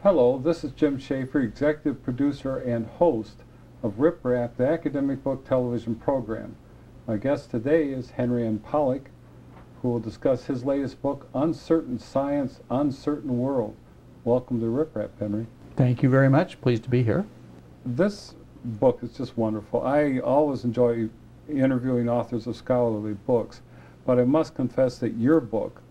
Hello, this is Jim Schaefer, executive producer and host of Rip Rap, the academic book television program. My guest today is Henry N. Pollack, who will discuss his latest book, Uncertain Science, Uncertain World. Welcome to Rip Rap, Henry. Thank you very much. Pleased to be here. This book is just wonderful. I always enjoy interviewing authors of scholarly books, but I must confess that your book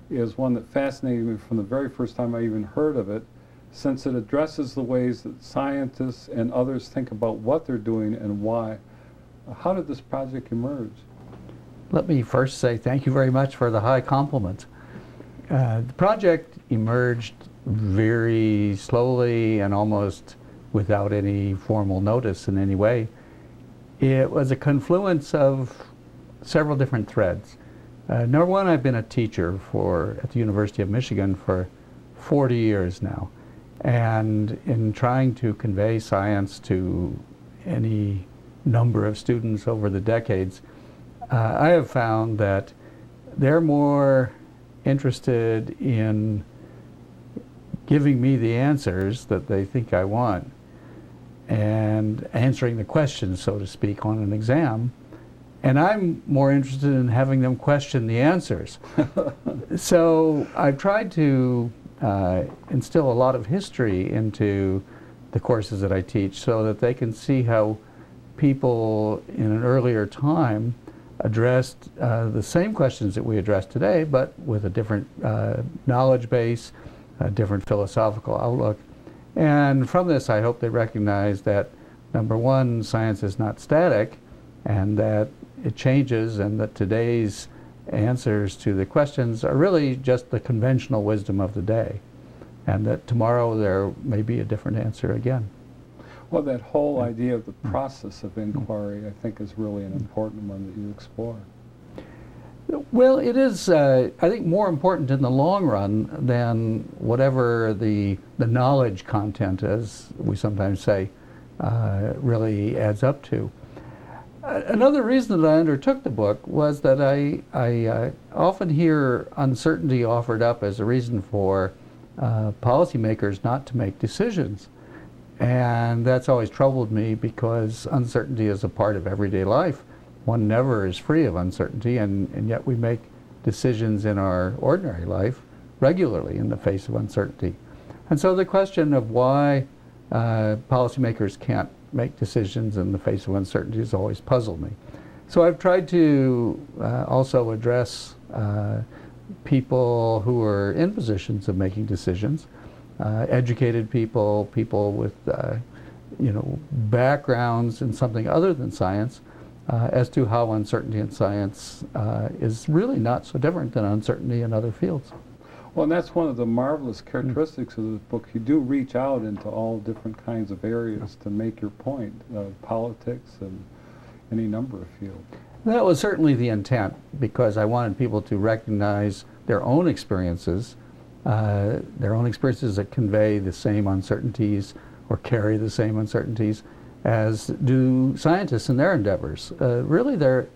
is one that fascinated me from the very first time I even heard of it, since it addresses the ways that scientists and others think about what they're doing and why. How did this project emerge? Let me first say thank you very much for the high compliment. The project emerged very slowly and almost without any formal notice in any way. It was a confluence of several different threads. Number one, I've been a teacher at the University of Michigan for 40 years now. And in trying to convey science to any number of students over the decades, I have found that they're more interested in giving me the answers that they think I want and answering the questions, so to speak, on an exam. And I'm more interested in having them question the answers. So I've tried to instill a lot of history into the courses that I teach so that they can see how people in an earlier time addressed the same questions that we address today, but with a different knowledge base, a different philosophical outlook. And from this, I hope they recognize that, number one, science is not static, and that it changes, and that today's answers to the questions are really just the conventional wisdom of the day, and that tomorrow there may be a different answer again. Well, that whole idea of the process of inquiry, I think, is really an important one that you explore. Well, it is, I think, more important in the long run than whatever the knowledge content, as we sometimes say, really adds up to. Another reason that I undertook the book was that I often hear uncertainty offered up as a reason for policymakers not to make decisions. And that's always troubled me because uncertainty is a part of everyday life. One never is free of uncertainty, and yet we make decisions in our ordinary life regularly in the face of uncertainty. And so the question of why policymakers can't make decisions in the face of uncertainty has always puzzled me. So I've tried to also address people who are in positions of making decisions, educated people, people with backgrounds in something other than science, as to how uncertainty in science is really not so different than uncertainty in other fields. Well, and that's one of the marvelous characteristics of the book. You do reach out into all different kinds of areas to make your point, politics and any number of fields. That was certainly the intent, because I wanted people to recognize their own experiences that convey the same uncertainties or carry the same uncertainties as do scientists in their endeavors. Really, the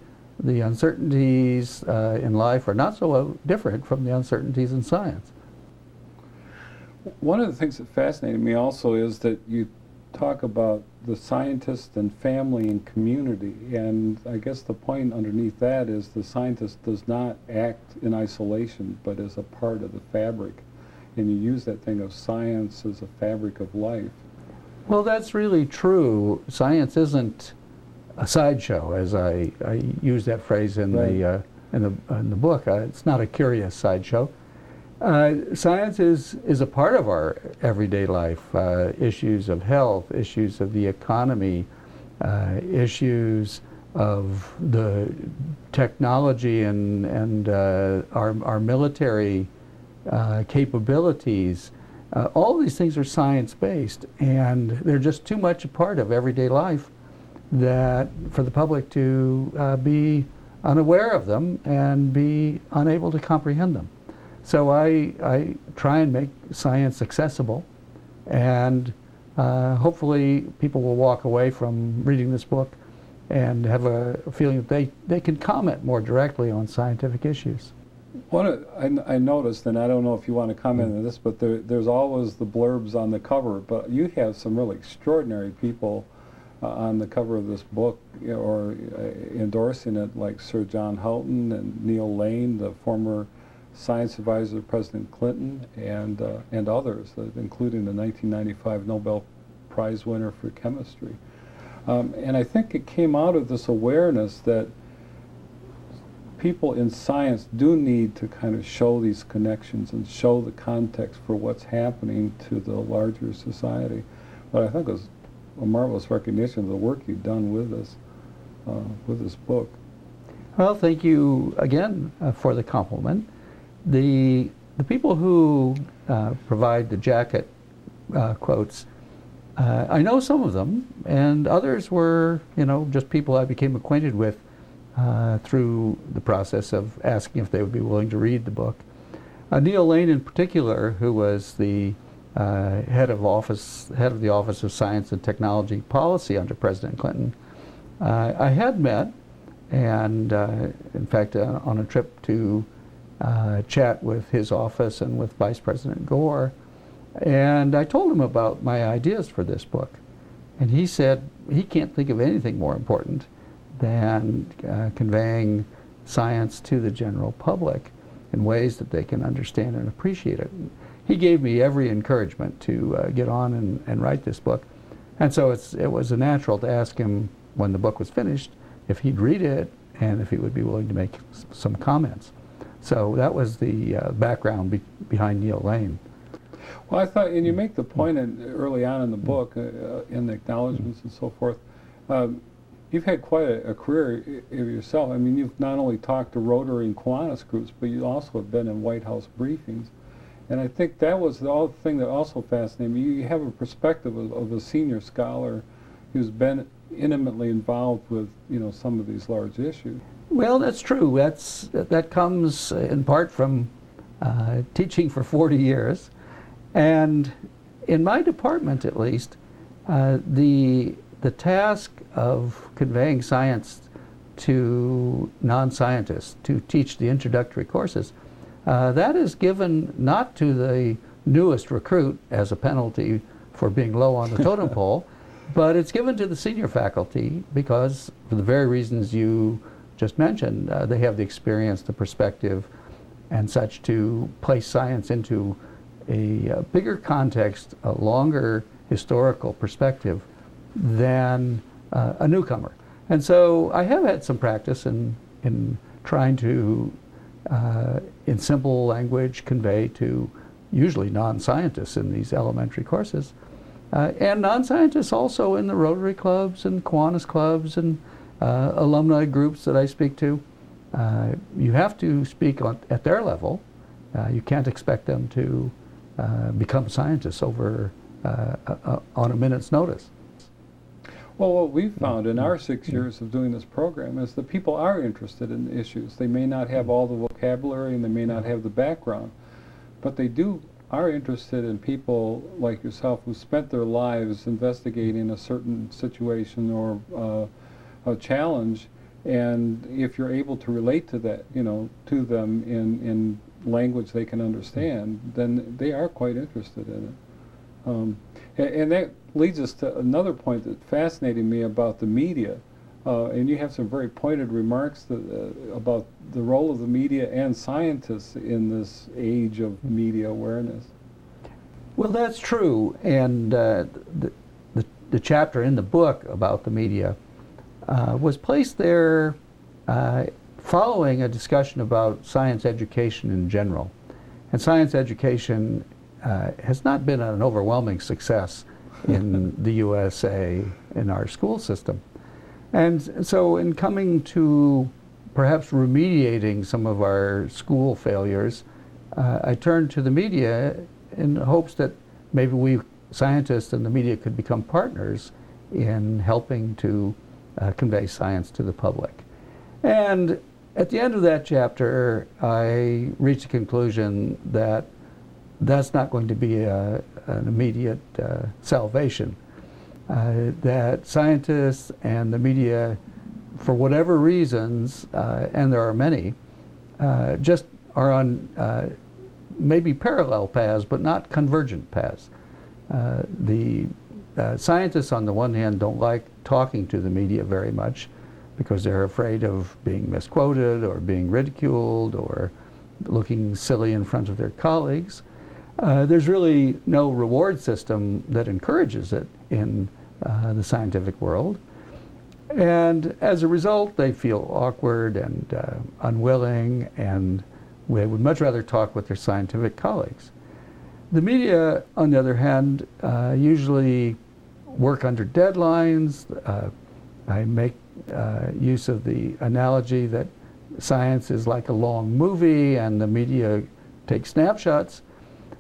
uncertainties in life are not so different from the uncertainties in science. One of the things that fascinated me also is that you talk about the scientist and family and community, and I guess the point underneath that is the scientist does not act in isolation but as a part of the fabric, and you use that thing of science as a fabric of life. Well, that's really true. Science isn't a sideshow, as I use that phrase in Right. the book. It's not a curious sideshow. Science is a part of our everyday life. Issues of health, issues of the economy, issues of the technology and our military capabilities. All these things are science-based, and they're just too much a part of everyday life that for the public to be unaware of them and be unable to comprehend them. So I try and make science accessible, and hopefully people will walk away from reading this book and have a feeling that they can comment more directly on scientific issues. I noticed, and I don't know if you want to comment on this, but there's always the blurbs on the cover, but you have some really extraordinary people on the cover of this book, or endorsing it, like Sir John Houghton and Neil Lane, the former science advisor to President Clinton, and others, including the 1995 Nobel Prize winner for chemistry. And I think it came out of this awareness that people in science do need to kind of show these connections and show the context for what's happening to the larger society. But I think it was a marvelous recognition of the work you've done with this book. Well, thank you again for the compliment. The people who provide the jacket quotes, I know some of them, and others were, just people I became acquainted with through the process of asking if they would be willing to read the book. Neil Lane, in particular, who was the head of the Office of Science and Technology Policy under President Clinton, I had met, and in fact, on a trip to chat with his office and with Vice President Gore, and I told him about my ideas for this book, and he said he can't think of anything more important than conveying science to the general public in ways that they can understand and appreciate it. He gave me every encouragement to get on and write this book. And so it was natural to ask him when the book was finished if he'd read it and if he would be willing to make some comments. So that was the background behind Neil Lane. Well, I thought, and you make the point early on in the book, in the acknowledgments and so forth, you've had quite a career yourself. I mean, you've not only talked to Rotary and Kiwanis groups, but you also have been in White House briefings. And I think that was the thing that also fascinated me. You have a perspective of a senior scholar who's been intimately involved with, some of these large issues. Well, that's true. That comes in part from teaching for 40 years. And in my department, at least, the task of conveying science to non-scientists, to teach the introductory courses, that is given not to the newest recruit as a penalty for being low on the totem pole, but it's given to the senior faculty because, for the very reasons you just mentioned, they have the experience, the perspective, and such to place science into a bigger context, a longer historical perspective than a newcomer. And so I have had some practice in trying to, in simple language, convey to usually non-scientists in these elementary courses, and non-scientists also in the Rotary clubs and Kiwanis clubs and alumni groups that I speak to. You have to speak at their level. You can't expect them to become scientists over on a minute's notice. Well, what we've found in our 6 years of doing this program is that people are interested in issues. They may not have all the vocabulary and they may not have the background, but they are interested in people like yourself who spent their lives investigating a certain situation or a challenge, and if you're able to relate to that, to them in language they can understand, then they are quite interested in it. And that leads us to another point that fascinated me about the media. And you have some very pointed remarks about the role of the media and scientists in this age of media awareness. Well, that's true. And the chapter in the book about the media was placed there following a discussion about science education in general. And science education has not been an overwhelming success in the USA, in our school system. And so in coming to perhaps remediating some of our school failures, I turned to the media in hopes that maybe we scientists and the media could become partners in helping to convey science to the public. And at the end of that chapter, I reached a conclusion that that's not going to be an immediate salvation. That scientists and the media, for whatever reasons, and there are many, just are on maybe parallel paths, but not convergent paths. The scientists, on the one hand, don't like talking to the media very much because they're afraid of being misquoted or being ridiculed or looking silly in front of their colleagues. There's really no reward system that encourages it in the scientific world. And as a result, they feel awkward and unwilling, and they would much rather talk with their scientific colleagues. The media, on the other hand, usually work under deadlines. I make use of the analogy that science is like a long movie and the media takes snapshots.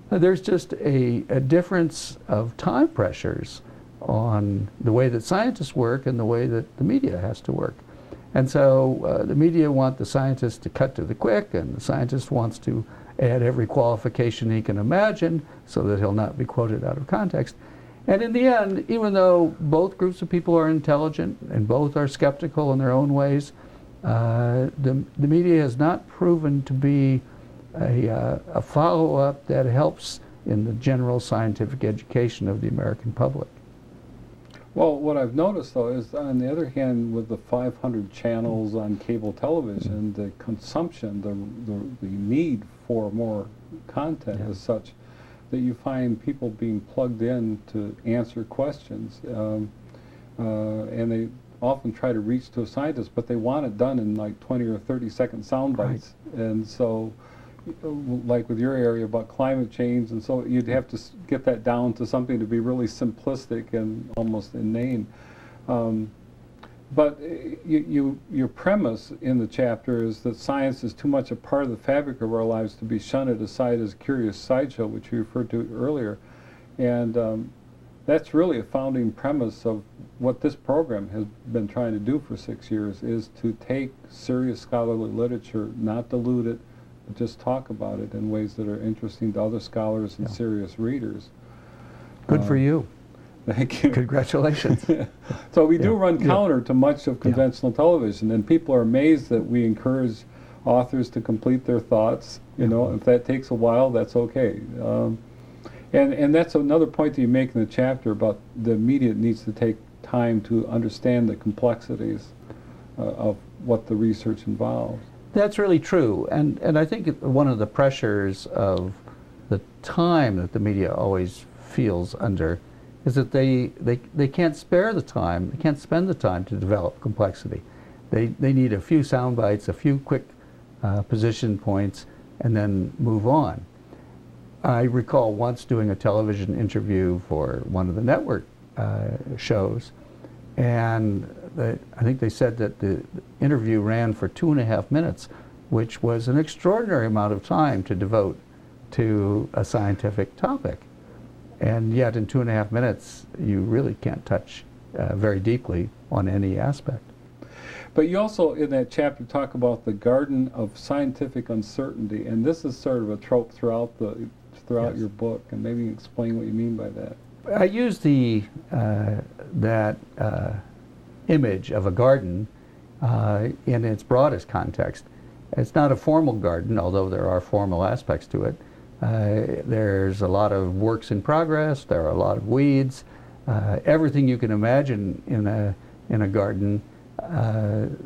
There's just a difference of time pressures on the way that scientists work and the way that the media has to work. And so the media want the scientist to cut to the quick, and the scientist wants to add every qualification he can imagine so that he'll not be quoted out of context. And in the end, even though both groups of people are intelligent and both are skeptical in their own ways, the media has not proven to be a follow-up that helps in the general scientific education of the American public. Well, what I've noticed, though, is on the other hand, with the 500 channels on cable television, the consumption, the need for more content is such that you find people being plugged in to answer questions. And they often try to reach to a scientist, but they want it done in like 20 or 30-second sound bites. Right. And so, like with your area about climate change, and so you'd have to get that down to something to be really simplistic and almost inane. But your premise in the chapter is that science is too much a part of the fabric of our lives to be shunned aside as a curious sideshow, which you referred to earlier. And that's really a founding premise of what this program has been trying to do for 6 years, is to take serious scholarly literature, not dilute it, just talk about it in ways that are interesting to other scholars and serious readers. Good for you. Thank you. Congratulations. So we do run counter to much of conventional television, and people are amazed that we encourage authors to complete their thoughts. You know, if that takes a while, that's okay. And that's another point that you make in the chapter about the media needs to take time to understand the complexities of what the research involves. That's really true, and I think one of the pressures of the time that the media always feels under is that they can't spare the time, they can't spend the time to develop complexity. They need a few sound bites, a few quick position points, and then move on. I recall once doing a television interview for one of the network shows, and I think they said that the interview ran for 2.5 minutes, which was an extraordinary amount of time to devote to a scientific topic. And yet in 2.5 minutes, you really can't touch very deeply on any aspect. But you also, in that chapter, talk about the garden of scientific uncertainty, and this is sort of a trope throughout your book, and maybe explain what you mean by that. I use that image of a garden in its broadest context. It's not a formal garden, although there are formal aspects to it. There's a lot of works in progress, there are a lot of weeds, everything you can imagine in a garden.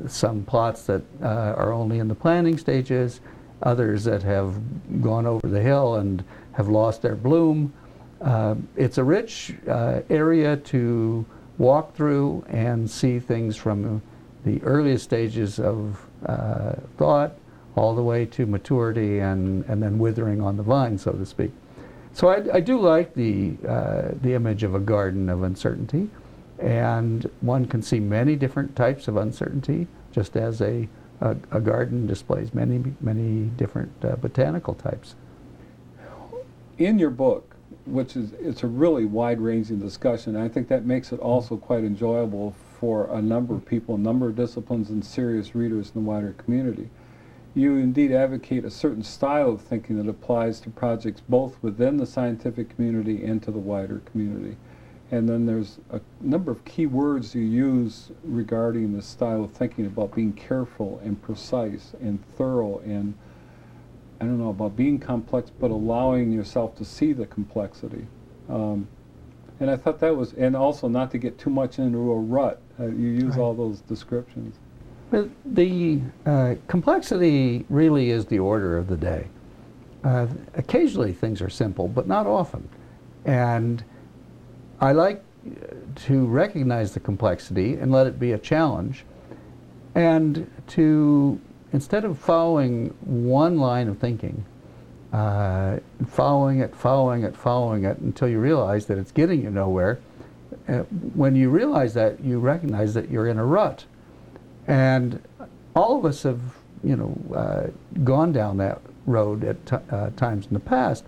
Some plots that are only in the planning stages, others that have gone over the hill and have lost their bloom. It's a rich area to walk through and see things from the earliest stages of thought all the way to maturity and then withering on the vine, so to speak. So I do like the image of a garden of uncertainty, and one can see many different types of uncertainty, just as a garden displays many different botanical types. In your book, which it's a really wide-ranging discussion, I think that makes it also quite enjoyable for a number of people, a number of disciplines, and serious readers in the wider community. You indeed advocate a certain style of thinking that applies to projects both within the scientific community and to the wider community. And then there's a number of key words you use regarding this style of thinking about being careful and precise and thorough and don't know about being complex, but allowing yourself to see the complexity. And I thought that was, and also not to get too much into a rut. You use Right. all those descriptions. But the complexity really is the order of the day. Occasionally things are simple, but not often. And I like to recognize the complexity and let it be a challenge, and to, instead of following one line of thinking, following it until you realize that it's getting you nowhere. When you realize that, you recognize that you're in a rut. And all of us have, gone down that road at times in the past.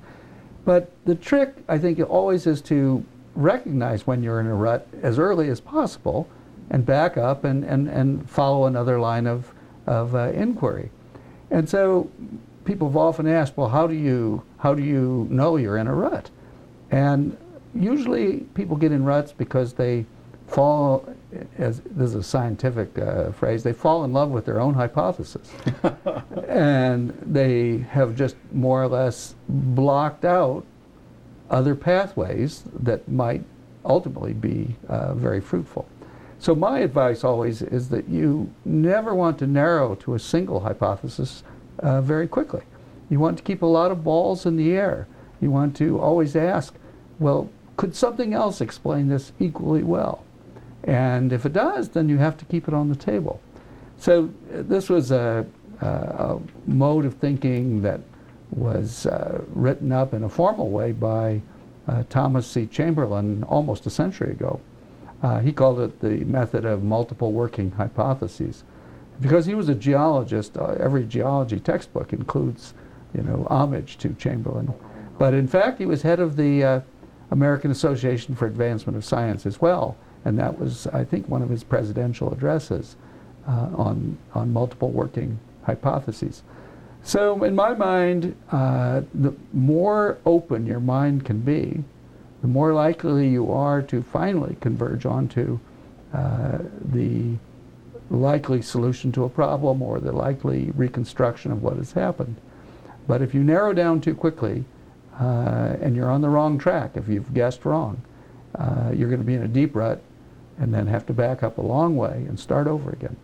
But the trick, I think, always is to recognize when you're in a rut as early as possible and back up and follow another line of inquiry. And so people have often asked, well, how do you know you're in a rut? And usually people get in ruts because they fall, as this is a scientific phrase, they fall in love with their own hypothesis. And they have just more or less blocked out other pathways that might ultimately be very fruitful. So my advice always is that you never want to narrow to a single hypothesis very quickly. You want to keep a lot of balls in the air. You want to always ask, well, could something else explain this equally well? And if it does, then you have to keep it on the table. So this was a mode of thinking that was written up in a formal way by Thomas C. Chamberlain almost a century ago. He called it the method of multiple working hypotheses. Because he was a geologist, every geology textbook includes, homage to Chamberlain. But in fact, he was head of the American Association for Advancement of Science as well, and that was, I think, one of his presidential addresses on multiple working hypotheses. So in my mind, the more open your mind can be, the more likely you are to finally converge onto the likely solution to a problem or the likely reconstruction of what has happened. But if you narrow down too quickly and you're on the wrong track, if you've guessed wrong, you're going to be in a deep rut and then have to back up a long way and start over again.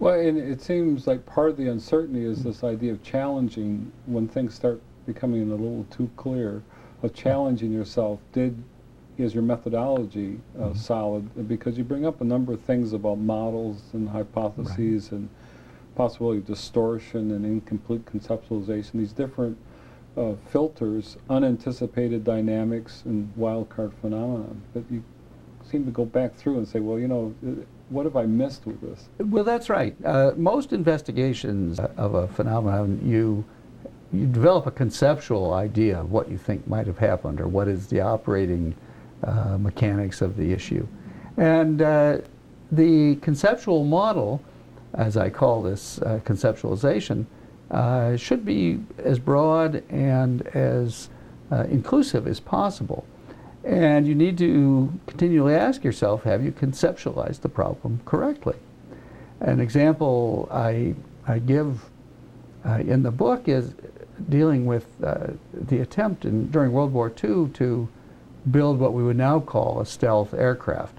Well, and it seems like part of the uncertainty is this idea of challenging when things start becoming a little too clear, of challenging yourself. Is your methodology solid? Because you bring up a number of things about models and hypotheses and possibility of distortion and incomplete conceptualization, these different filters, unanticipated dynamics, and wildcard phenomena. But you seem to go back through and say, well, what have I missed with this? Well, that's right. Most investigations of a phenomenon, you develop a conceptual idea of what you think might have happened or what is the operating mechanics of the issue. And the conceptual model, as I call this conceptualization, should be as broad and as inclusive as possible. And you need to continually ask yourself, have you conceptualized the problem correctly? An example I give in the book is dealing with the attempt during World War II to build what we would now call a stealth aircraft.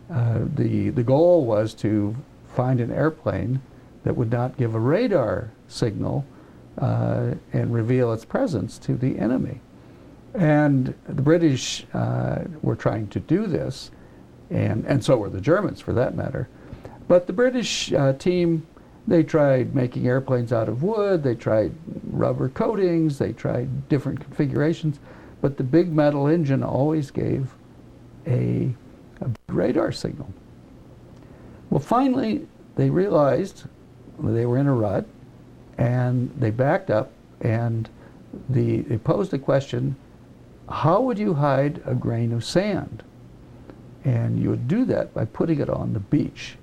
The goal was to find an airplane that would not give a radar signal and reveal its presence to the enemy. And the British were trying to do this, and so were the Germans for that matter. But the British team, they tried making airplanes out of wood, they tried rubber coatings, they tried different configurations, but the big metal engine always gave a radar signal. Well, finally, they realized they were in a rut, and they backed up, and they posed the question, how would you hide a grain of sand? And you would do that by putting it on the beach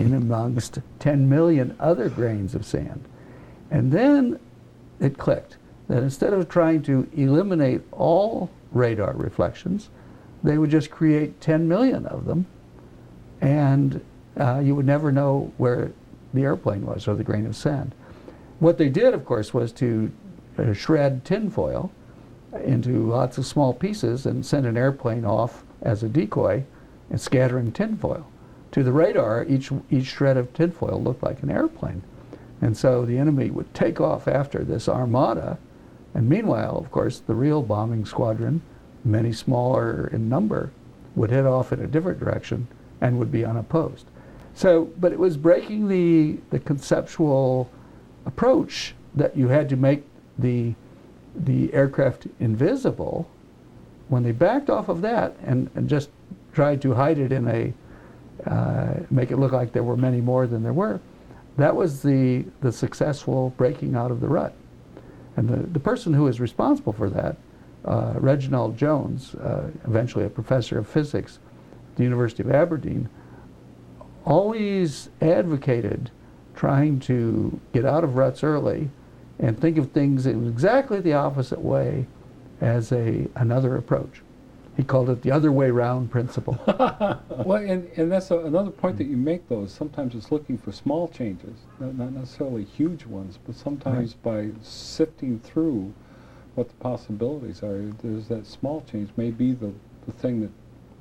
in amongst 10 million other grains of sand. And then it clicked that instead of trying to eliminate all radar reflections, they would just create 10 million of them, and you would never know where the airplane was or the grain of sand. What they did, of course, was to shred tinfoil into lots of small pieces and send an airplane off as a decoy and scattering tinfoil. To the radar, each shred of tinfoil looked like an airplane. And so the enemy would take off after this armada, and meanwhile, of course, the real bombing squadron, many smaller in number, would head off in a different direction and would be unopposed. So, but it was breaking the conceptual approach that you had to make the aircraft invisible. When they backed off of that and just tried to hide it in make it look like there were many more than there were, that was the successful breaking out of the rut. And the person who was responsible for that, Reginald Jones, eventually a professor of physics at the University of Aberdeen, always advocated trying to get out of ruts early and think of things in exactly the opposite way as another approach. He called it the other way round principle. Well, and that's another point that you make, though, is sometimes it's looking for small changes, not necessarily huge ones, but sometimes by sifting through what the possibilities are, there's that small change may be the thing that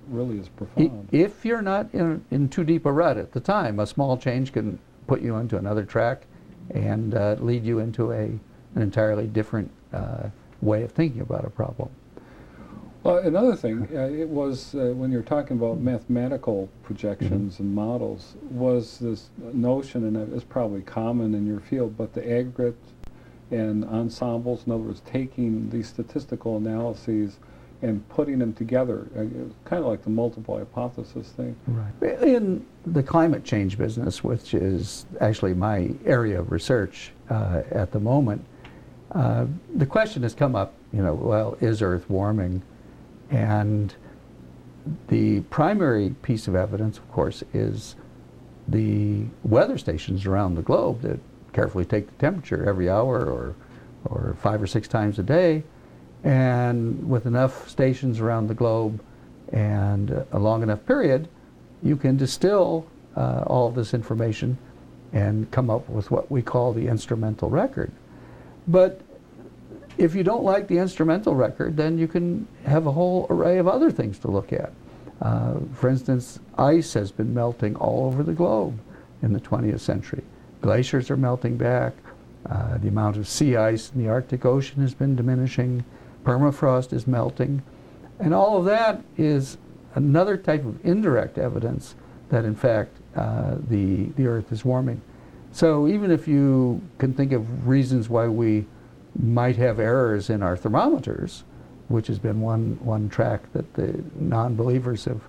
really is profound. If you're not in too deep a rut at the time, a small change can put you into another track and lead you into an entirely different way of thinking about a problem. Well, another thing, it was when you're talking about mathematical projections and models, was this notion, and it's probably common in your field, but the aggregate and ensembles, in other words, taking these statistical analyses and putting them together, kind of like the multiple hypothesis thing. Right. In the climate change business, which is actually my area of research at the moment, the question has come up, well, is Earth warming? And the primary piece of evidence, of course, is the weather stations around the globe that carefully take the temperature every hour or 5 or 6 times a day. And with enough stations around the globe and a long enough period, you can distill all of this information and come up with what we call the instrumental record. But if you don't like the instrumental record, then you can have a whole array of other things to look at. For instance, ice has been melting all over the globe in the 20th century. Glaciers are melting back. The amount of sea ice in the Arctic Ocean has been diminishing. Permafrost is melting. And all of that is another type of indirect evidence that, in fact, the Earth is warming. So even if you can think of reasons why we might have errors in our thermometers, which has been one track that the non-believers have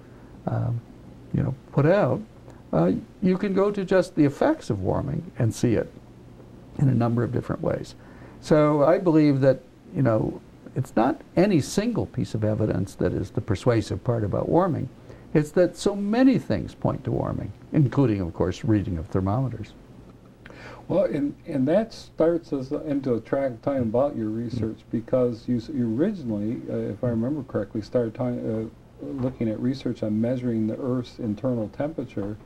put out, you can go to just the effects of warming and see it in a number of different ways. So I believe that it's not any single piece of evidence that is the persuasive part about warming. It's that so many things point to warming, including, of course, reading of thermometers. Well, and that starts us into a track talking about your research, because you originally, if I remember correctly, started looking at research on measuring the Earth's internal temperature,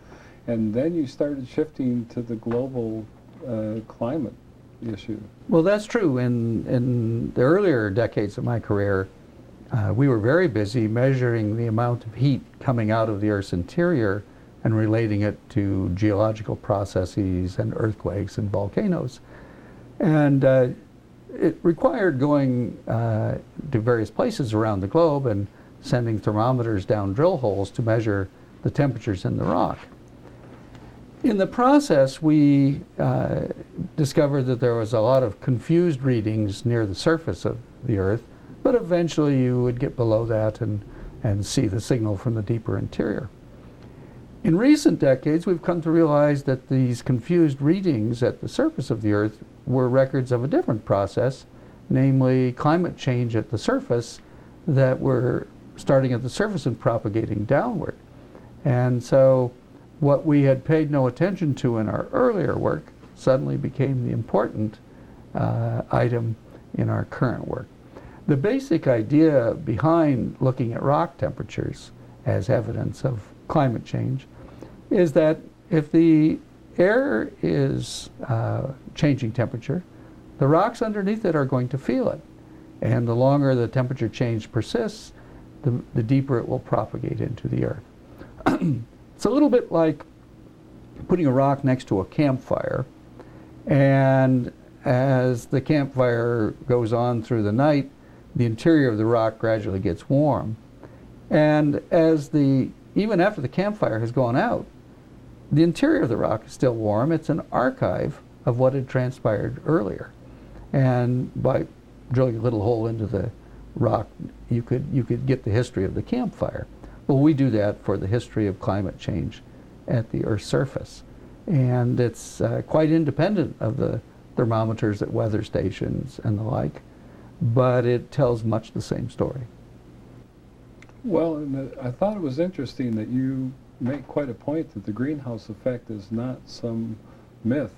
and then you started shifting to the global climate issue. Well, that's true. In the earlier decades of my career, we were very busy measuring the amount of heat coming out of the Earth's interior and relating it to geological processes and earthquakes and volcanoes. And it required going to various places around the globe and sending thermometers down drill holes to measure the temperatures in the rock. In the process, we discovered that there was a lot of confused readings near the surface of the Earth, but eventually you would get below that and see the signal from the deeper interior. In recent decades, we've come to realize that these confused readings at the surface of the Earth were records of a different process, namely climate change at the surface, that were starting at the surface and propagating downward. And so what we had paid no attention to in our earlier work suddenly became the important item in our current work. The basic idea behind looking at rock temperatures as evidence of climate change is that if the air is changing temperature, the rocks underneath it are going to feel it. And the longer the temperature change persists, the deeper it will propagate into the earth. It's a little bit like putting a rock next to a campfire, and as the campfire goes on through the night, the interior of the rock gradually gets warm. And even after the campfire has gone out, the interior of the rock is still warm. It's an archive of what had transpired earlier. And by drilling a little hole into the rock, you could get the history of the campfire. Well, we do that for the history of climate change at the Earth's surface. And it's quite independent of the thermometers at weather stations and the like, but it tells much the same story. Well, and I thought it was interesting that you make quite a point that the greenhouse effect is not some myth,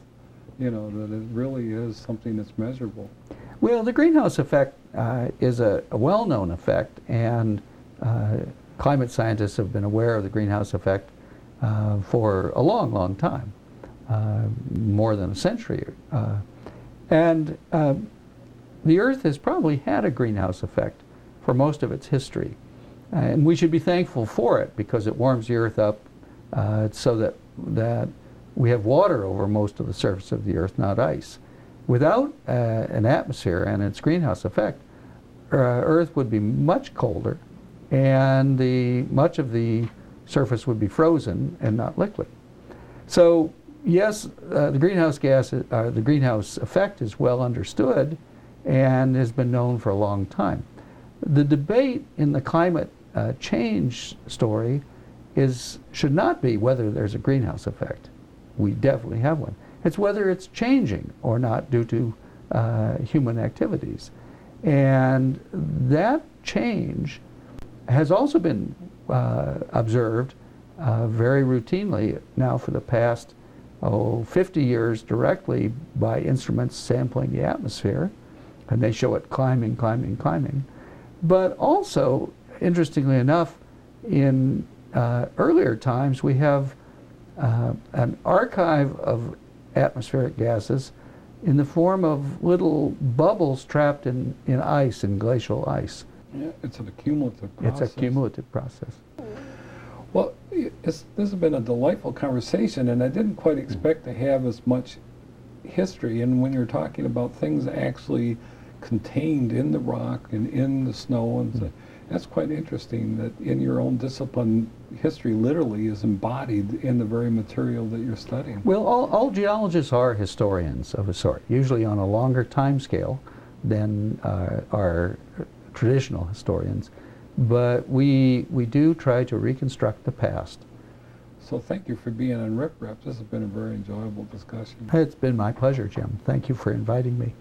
you know, that it really is something that's measurable. Well, the greenhouse effect is a well-known effect, and climate scientists have been aware of the greenhouse effect for a long, long time, more than a century. And the Earth has probably had a greenhouse effect for most of its history. And we should be thankful for it, because it warms the Earth up so that we have water over most of the surface of the Earth, not ice. Without an atmosphere and its greenhouse effect, Earth would be much colder, and much of the surface would be frozen and not liquid. So yes, the greenhouse effect is well understood and has been known for a long time. The debate in the climate change story should not be whether there's a greenhouse effect. We definitely have one. It's whether it's changing or not due to human activities. And that change has also been observed very routinely now for the past 50 years directly by instruments sampling the atmosphere, and they show it climbing, climbing, climbing. But also, interestingly enough, in earlier times we have an archive of atmospheric gases in the form of little bubbles trapped in ice, in glacial ice. Yeah, it's an accumulative process. It's a cumulative process. Well, this has been a delightful conversation, and I didn't quite expect to have as much history. And when you're talking about things actually contained in the rock and in the snow, and that's quite interesting that in your own discipline, history literally is embodied in the very material that you're studying. Well, all geologists are historians of a sort, usually on a longer time scale than our traditional historians. But we do try to reconstruct the past. So thank you for being on Rip Rap. This has been a very enjoyable discussion. It's been my pleasure, Jim. Thank you for inviting me.